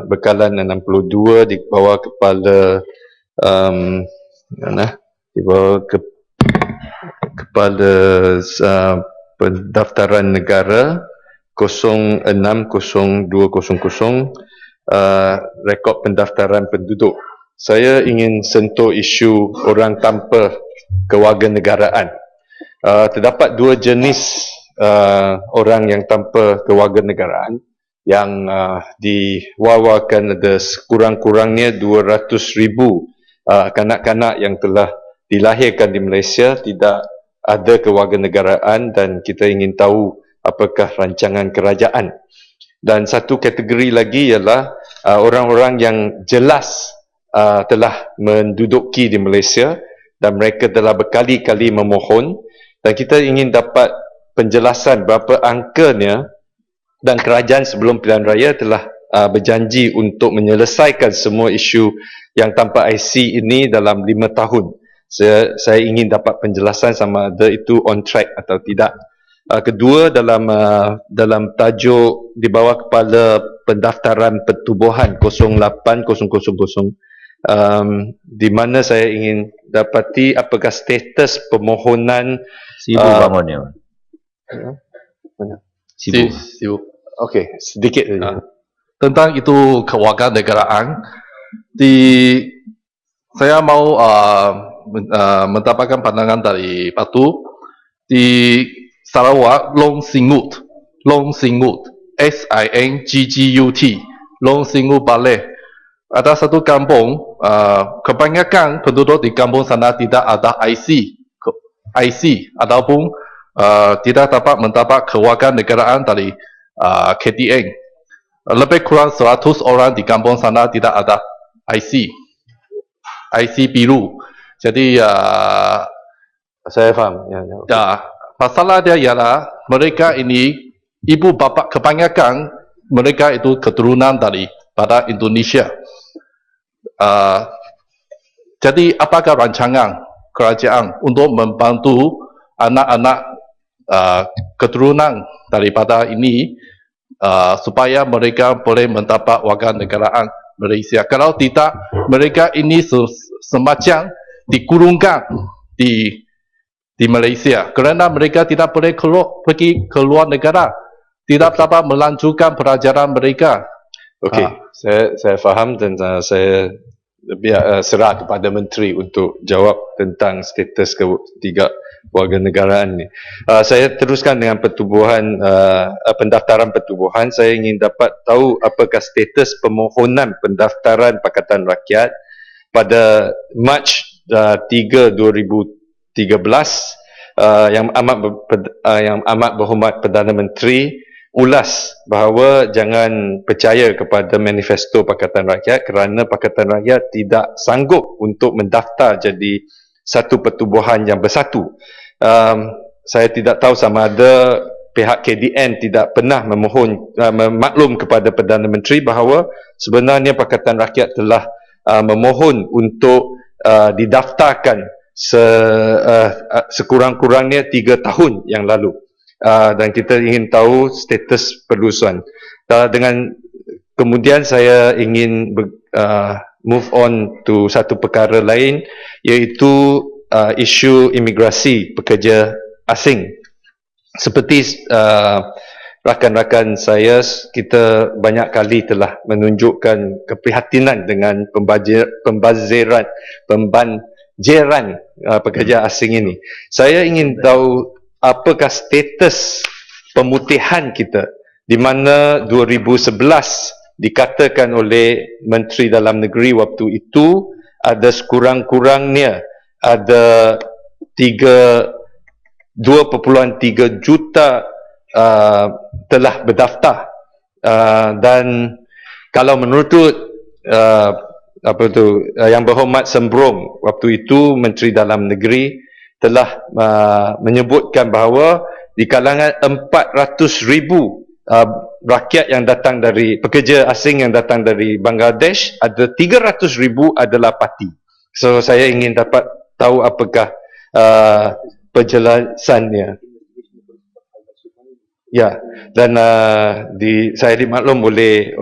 bekalan 62 di bawah kepala mana? Di bawah kepala pendaftaran negara 060200 rekod pendaftaran penduduk. Saya ingin sentuh isu orang tanpa kewarganegaraan. Terdapat dua jenis orang yang tanpa kewarganegaraan yang diwawakan ada sekurang-kurangnya 200,000 kanak-kanak yang telah dilahirkan di Malaysia tidak ada kewarganegaraan, dan kita ingin tahu apakah rancangan kerajaan. Dan satu kategori lagi ialah orang-orang yang jelas telah menduduki di Malaysia dan mereka telah berkali-kali memohon, dan kita ingin dapat penjelasan berapa angkanya, dan kerajaan sebelum pilihan raya telah berjanji untuk menyelesaikan semua isu yang tanpa IC ini dalam 5 tahun. Saya ingin dapat penjelasan sama ada itu on track atau tidak. Kedua, dalam tajuk di bawah kepala pendaftaran pertubuhan 08000, di mana saya ingin dapati apakah status permohonan Sibuk bangunnya. Sibuk. Okey, sedikit saja. Tentang itu kewarganegaraan, saya mau mendapatkan pandangan dari Batu. Di Sarawak, Long Singut, SINGGUT, Long Singut Balai. Ada satu kampung, kebanyakan penduduk di kampung sana tidak ada IC ataupun tidak dapat mendapat kewarganegaraan dari KTN. Lebih kurang 100 orang di kampung sana tidak ada IC biru. Jadi saya faham. masalah dia ialah mereka ini ibu bapa kebanyakan mereka itu keturunan daripada Indonesia. Jadi apakah rancangan kerajaan untuk membantu anak-anak keturunan daripada ini supaya mereka boleh mendapat warganegaraan Malaysia? Kalau tidak, mereka ini semacam dikurungkan di Malaysia kerana mereka tidak boleh pergi ke luar negara, tidak dapat melanjutkan pelajaran mereka. Okey, saya faham, dan saya serah kepada menteri untuk jawab tentang status ketiga warganegaraan ni. Saya teruskan dengan pendaftaran pertubuhan. Saya ingin dapat tahu apakah status permohonan pendaftaran Pakatan Rakyat pada Mac 3, 2013, yang amat berhormat Perdana Menteri ulas bahawa jangan percaya kepada manifesto Pakatan Rakyat kerana Pakatan Rakyat tidak sanggup untuk mendaftar jadi satu pertubuhan yang bersatu. Saya tidak tahu sama ada pihak KDN tidak pernah memaklum kepada Perdana Menteri bahawa sebenarnya Pakatan Rakyat telah memohon untuk didaftarkan sekurang-kurangnya 3 tahun yang lalu. Dan kita ingin tahu status perluasan. Kemudian saya ingin move on to satu perkara lain, iaitu isu imigrasi pekerja asing. Seperti rakan-rakan saya, kita banyak kali telah menunjukkan keprihatinan dengan pembanjiran pekerja asing ini. Saya ingin tahu apakah status pemutihan kita, di mana 2011 dikatakan oleh Menteri Dalam Negeri waktu itu ada sekurang-kurangnya ada 2.3 juta telah berdaftar, dan kalau menurut Yang Berhormat Sembrong waktu itu Menteri Dalam Negeri telah menyebutkan bahawa di kalangan 400,000 rakyat yang datang dari pekerja asing yang datang dari Bangladesh, ada 300,000 adalah parti. So saya ingin dapat tahu apakah penjelasannya. Ya, dan saya dimaklum oleh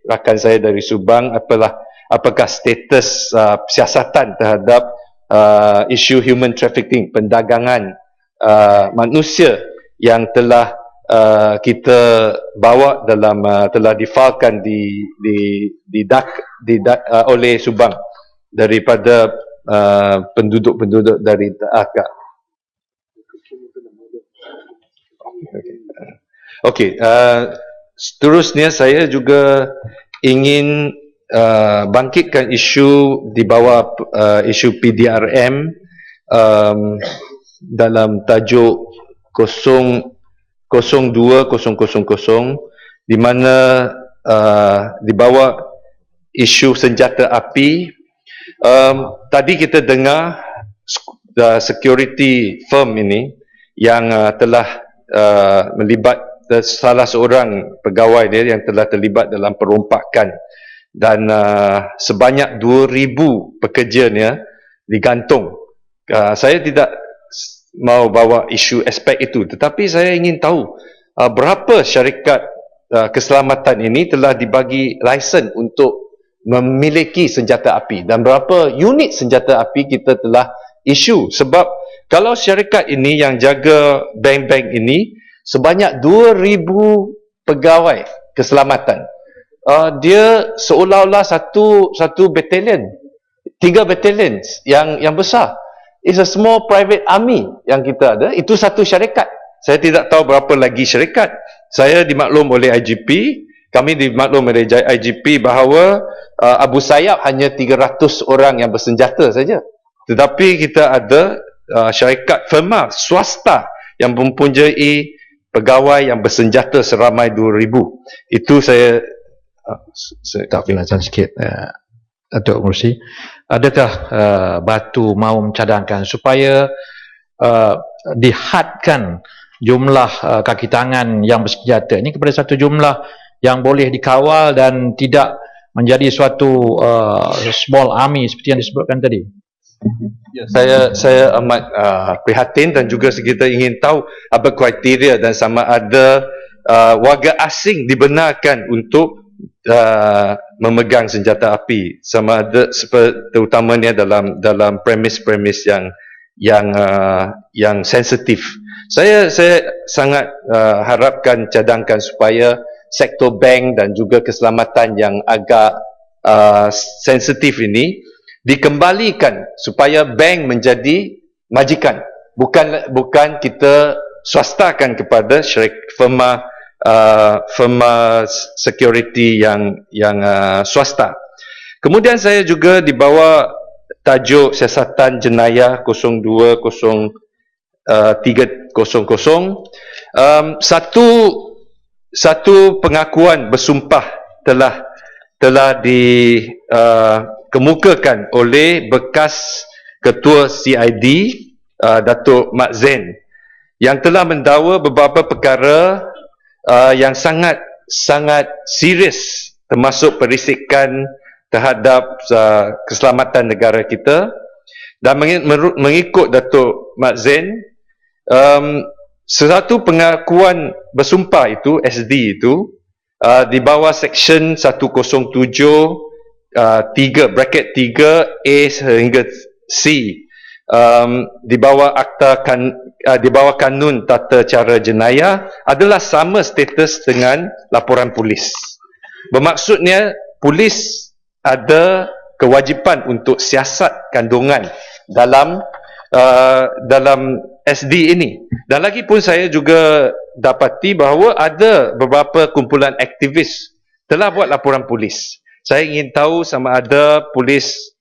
rakan saya dari Subang apakah status siasatan terhadap isu human trafficking, perdagangan manusia yang telah kita bawa dalam telah difalkan oleh Subang daripada penduduk-penduduk dari Aka. Okey, seterusnya saya juga ingin bangkitkan isu di bawah isu PDRM dalam tajuk 020000 di mana di bawah isu senjata api. Tadi kita dengar security firm ini yang telah melibat salah seorang pegawai dia yang telah terlibat dalam perompakan dan sebanyak 2,000 pekerjanya digantung. Saya tidak mau bawa isu aspek itu, tetapi saya ingin tahu berapa syarikat keselamatan ini telah dibagi lesen untuk memiliki senjata api dan berapa unit senjata api kita telah isu. Sebab kalau syarikat ini yang jaga bank-bank ini sebanyak 2,000 pegawai keselamatan, dia seolah-olah satu batalion, 3 batalion yang besar. It's a small private army yang kita ada. Itu satu syarikat. Saya tidak tahu berapa lagi syarikat. Saya dimaklum oleh IGP, kami dimaklum oleh IGP bahawa Abu Sayyaf hanya 300 orang yang bersenjata saja. Tetapi kita ada syarikat firma swasta yang mempunyai pegawai yang bersenjata seramai 2,000. Itu saya tak penjelasan sikit, Datuk Mursi. Adakah Batu mahu mencadangkan supaya dihadkan jumlah kaki tangan yang bersenjata ini kepada satu jumlah yang boleh dikawal dan tidak menjadi suatu small army seperti yang disebutkan tadi? Ya, saya amat prihatin dan juga kita ingin tahu apa kriteria dan sama ada warga asing dibenarkan untuk memegang senjata api, sama ada terutamanya dalam premis-premis yang sensitif. Saya sangat harapkan cadangkan supaya sektor bank dan juga keselamatan yang agak sensitif ini dikembalikan supaya bank menjadi majikan, bukan kita swastakan kepada firma security yang swasta. Kemudian saya juga dibawa tajuk siasatan jenayah 020300. Satu pengakuan bersumpah telah dikemukakan oleh bekas Ketua CID Datuk Mat Zain yang telah mendakwa beberapa perkara yang sangat serius, termasuk perisikan terhadap keselamatan negara kita. Dan mengikut Datuk Mat Zain, satu pengakuan bersumpah itu, SD itu, di bawah Seksyen 107 bracket 3A sehingga C, di bawah di bawah Kanun Tata Cara Jenayah adalah sama status dengan laporan polis. Bermaksudnya polis ada kewajipan untuk siasat kandungan dalam SD ini. Dan lagi pun saya juga dapati bahawa ada beberapa kumpulan aktivis telah buat laporan polis. Saya ingin tahu sama ada polis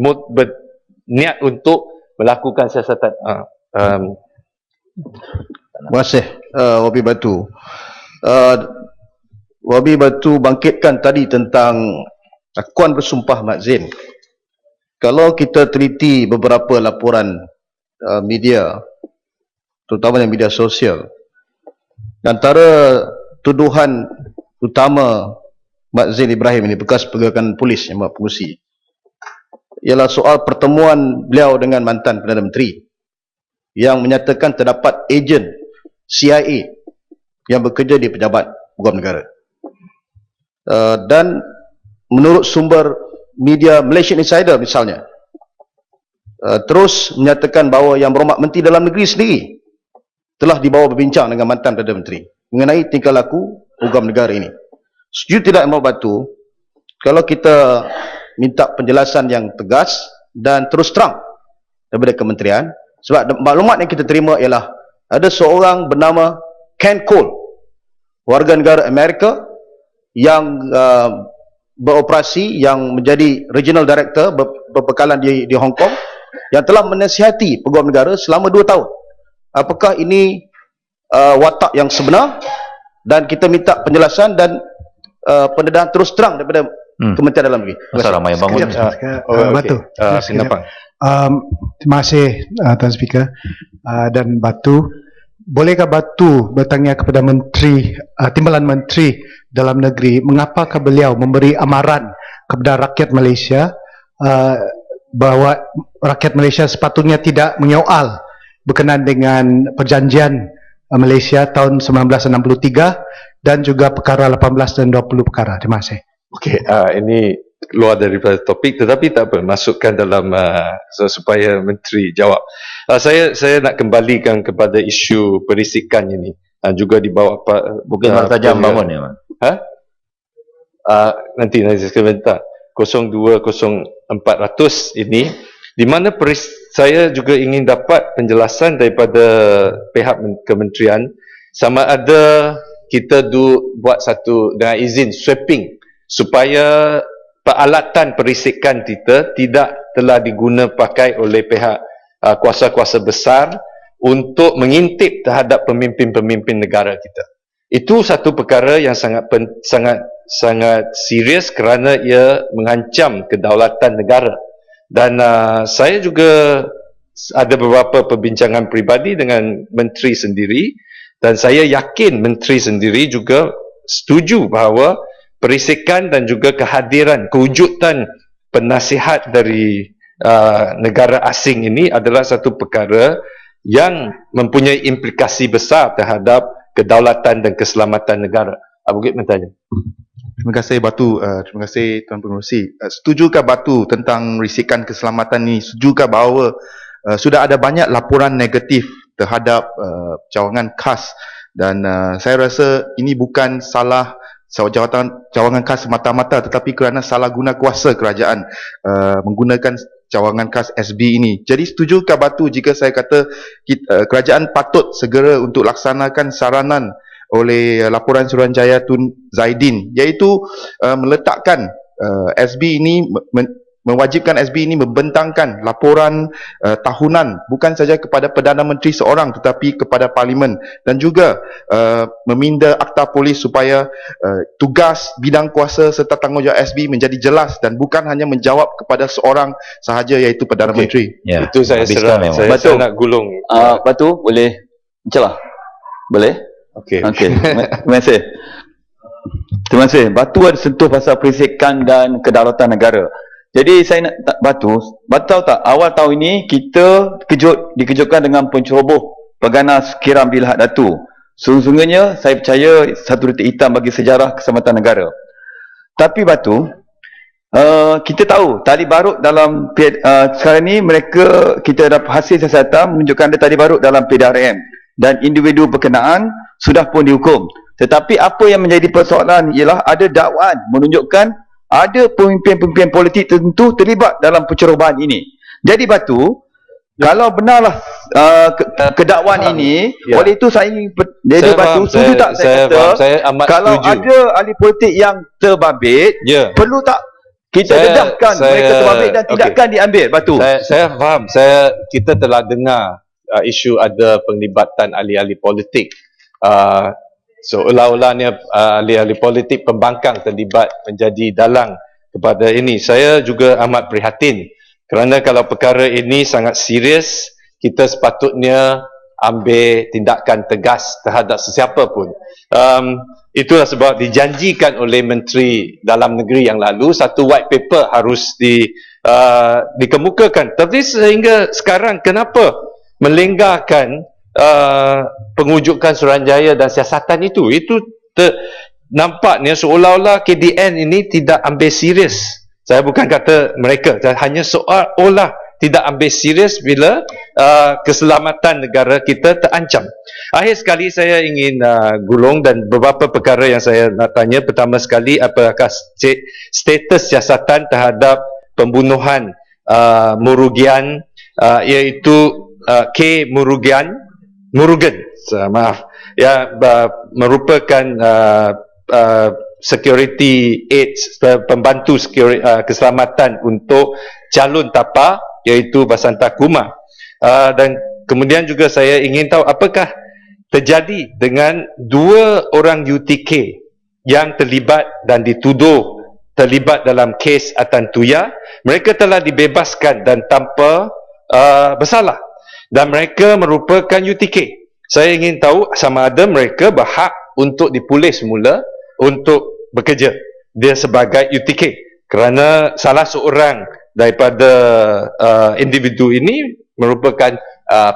berniat untuk melakukan siasatan. Terima kasih Wabi Batu. Wabi Batu bangkitkan tadi tentang akuan bersumpah Mat Zain. Kalau kita teliti beberapa laporan media, terutamanya media sosial, antara tuduhan utama Mat Zain Ibrahim ini, bekas pergerakan polis yang buat pengusi, ialah soal pertemuan beliau dengan mantan Perdana Menteri yang menyatakan terdapat ejen CIA yang bekerja di pejabat peguam negara. Dan menurut sumber media Malaysian Insider misalnya, terus menyatakan bahawa Yang Berhormat Menteri Dalam Negeri sendiri telah dibawa berbincang dengan mantan Perdana Menteri mengenai tingkah laku peguam negara ini. Setuju tidak Yang Berhormat Batu kalau kita minta penjelasan yang tegas dan terus terang daripada kementerian, sebab maklumat yang kita terima ialah ada seorang bernama Ken Cole, warga negara Amerika yang beroperasi, yang menjadi regional director berbekalan di Hong Kong, yang telah menasihati peguam negara selama 2 tahun. Apakah ini watak yang sebenar? Dan kita minta penjelasan dan pendedahan terus terang daripada Kementerian Dalam Negeri. Masa ramai yang bangun. Batu. Sinapang. Terima kasih Tuan Speaker. Dan Batu, bolehkah Batu bertanya kepada Menteri, Timbalan Menteri Dalam Negeri, mengapakah beliau memberi amaran kepada rakyat Malaysia bahawa rakyat Malaysia sepatutnya tidak menyoal berkenaan dengan perjanjian Malaysia tahun 1963 dan juga perkara 18 dan 20 perkara. Terima kasih. Okey, ini keluar daripada topik, tetapi tak apa, masukkan dalam supaya menteri jawab. Saya nak kembalikan kepada isu perisikan ini, juga dibawa Bukan tajam bangun ya, Man. nanti sebentar. 020400 ini, di mana saya juga ingin dapat penjelasan daripada pihak kementerian sama ada kita buat satu dengan izin sweeping supaya peralatan perisikan kita tidak telah diguna pakai oleh pihak kuasa-kuasa besar untuk mengintip terhadap pemimpin-pemimpin negara kita. Itu satu perkara yang sangat serius kerana ia mengancam kedaulatan negara. Dan saya juga ada beberapa perbincangan peribadi dengan menteri sendiri, dan saya yakin menteri sendiri juga setuju bahawa perisikan dan juga kehadiran, kewujudan penasihat dari negara asing ini adalah satu perkara yang mempunyai implikasi besar terhadap kedaulatan dan keselamatan negara. Bukit bertanya. Terima kasih Batu. Terima kasih Tuan Pengerusi. Setujukah Batu tentang risikan keselamatan ini? Setujukah bahawa sudah ada banyak laporan negatif terhadap cawangan KAS, dan saya rasa ini bukan salah cawangan KAS semata-mata, tetapi kerana salah guna kuasa kerajaan menggunakan cawangan KAS SB ini. Jadi setujukah Batu jika saya kata kerajaan patut segera untuk laksanakan saranan oleh laporan Suruhanjaya Tun Zaidin, iaitu meletakkan SB ini, mewajibkan SB ini membentangkan laporan tahunan bukan saja kepada Perdana Menteri seorang tetapi kepada Parlimen, dan juga meminda Akta Polis supaya tugas, bidang kuasa serta tanggungjawab SB menjadi jelas dan bukan hanya menjawab kepada seorang sahaja iaitu Perdana Menteri. Ya, Itu saya serah. Saya nak gulung. Batu, boleh celah? Boleh? Okey. Terima kasih. Terima kasih. Batu ada sentuh pasal perisikan dan kedaulatan negara. Jadi saya nak Batu tahu tak, awal tahun ini kita dikejutkan dengan penceroboh Perdana Kiram Bilhad Datu. Sungguhnya saya percaya satu titik hitam bagi sejarah keselamatan negara. Tapi Batu, kita tahu tali barut dalam sekarang ni kita dapat hasil siasatan menunjukkan ada tali barut dalam PDRM dan individu berkenaan sudah pun dihukum. Tetapi apa yang menjadi persoalan ialah ada dakwaan menunjukkan ada pemimpin-pemimpin politik tertentu terlibat dalam pencerobohan ini. Jadi Batu, kalau benarlah kedakwaan ini, oleh itu saya ingin jadi Batu, setuju tak saya kata saya amat kalau setuju. ada ahli politik yang terbabit, perlu tak kita dedahkan mereka terbabit dan tidakkan diambil Batu? Saya faham. Kita telah dengar isu ada penglibatan ahli-ahli politik. Seolah-olahnya ahli-ahli politik pembangkang terlibat menjadi dalang kepada ini. Saya juga amat prihatin kerana kalau perkara ini sangat serius, kita sepatutnya ambil tindakan tegas terhadap sesiapa pun. Itulah sebab dijanjikan oleh Menteri Dalam Negeri yang lalu satu white paper harus dikemukakan. Tapi sehingga sekarang kenapa melenggarkan pengujukan Suruhanjaya dan siasatan itu nampaknya seolah-olah KDN ini tidak ambil serius. Saya bukan kata mereka, hanya seolah-olah tidak ambil serius bila keselamatan negara kita terancam. Akhir sekali saya ingin gulung dan beberapa perkara yang saya nak tanya. Pertama sekali, apakah status siasatan terhadap pembunuhan Murugan, iaitu K. Murugan, maaf, ya, merupakan security aids, pembantu keselamatan untuk calon TAPA, iaitu Basanta Kumar. Dan kemudian juga saya ingin tahu apakah terjadi dengan 2 orang UTK yang terlibat dan dituduh terlibat dalam kes Atan Tuya. Mereka telah dibebaskan dan tanpa bersalah, dan mereka merupakan UTK. Saya ingin tahu sama ada mereka berhak untuk dipulih semula untuk bekerja dia sebagai UTK, kerana salah seorang daripada individu ini merupakan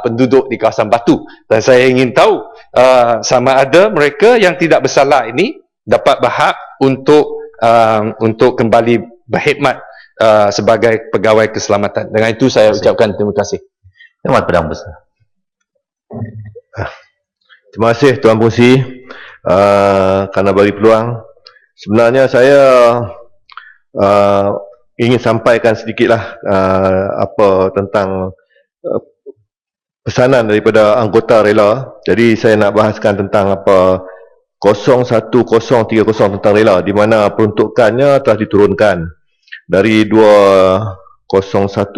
penduduk di kawasan Batu, dan saya ingin tahu sama ada mereka yang tidak bersalah ini dapat berhak untuk kembali berkhidmat sebagai pegawai keselamatan. Dengan itu saya ucapkan terima kasih. Terima Pedang Besar. Terima kasih Tuan Pengerusi kerana bagi peluang. Sebenarnya saya ingin sampaikan sedikitlah apa tentang pesanan daripada anggota rela. Jadi saya nak bahaskan tentang apa 01030 tentang rela, di mana peruntukannya telah diturunkan dari 201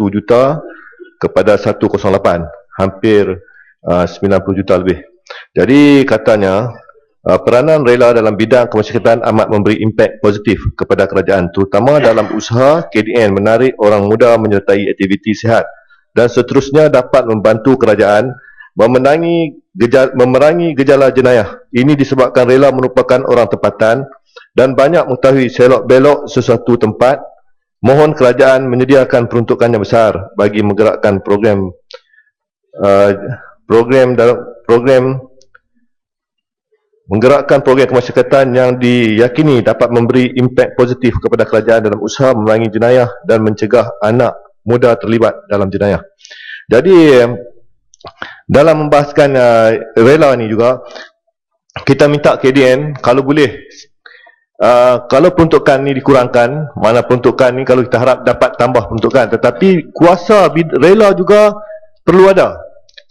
juta kepada 108, hampir 90 juta lebih. Jadi katanya peranan rela dalam bidang kemasyarakatan amat memberi impak positif kepada kerajaan, terutama dalam usaha KDN menarik orang muda menyertai aktiviti sihat, dan seterusnya dapat membantu kerajaan memerangi gejala jenayah. Ini disebabkan rela merupakan orang tempatan dan banyak mengetahui selok belok sesuatu tempat. Mohon kerajaan menyediakan peruntukannya besar bagi menggerakkan program kemasyarakatan yang diyakini dapat memberi impak positif kepada kerajaan dalam usaha memerangi jenayah dan mencegah anak muda terlibat dalam jenayah. Jadi dalam membahaskan rela ni juga, kita minta KDN kalau boleh, kalau peruntukan ni dikurangkan, mana peruntukan ni kalau kita harap dapat tambah peruntukan, tetapi kuasa rela juga perlu ada.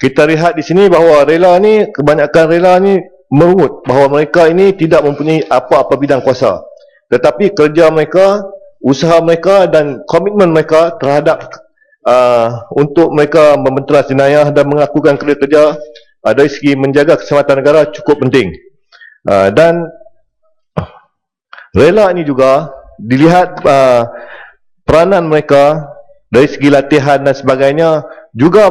Kita lihat di sini bahawa rela ni, kebanyakan rela ni merungut bahawa mereka ini tidak mempunyai apa-apa bidang kuasa, tetapi kerja mereka, usaha mereka dan komitmen mereka terhadap untuk mereka membenteras jenayah dan melakukan kerja-kerja dari segi menjaga keselamatan negara cukup penting. Dan rela ini juga dilihat peranan mereka dari segi latihan dan sebagainya juga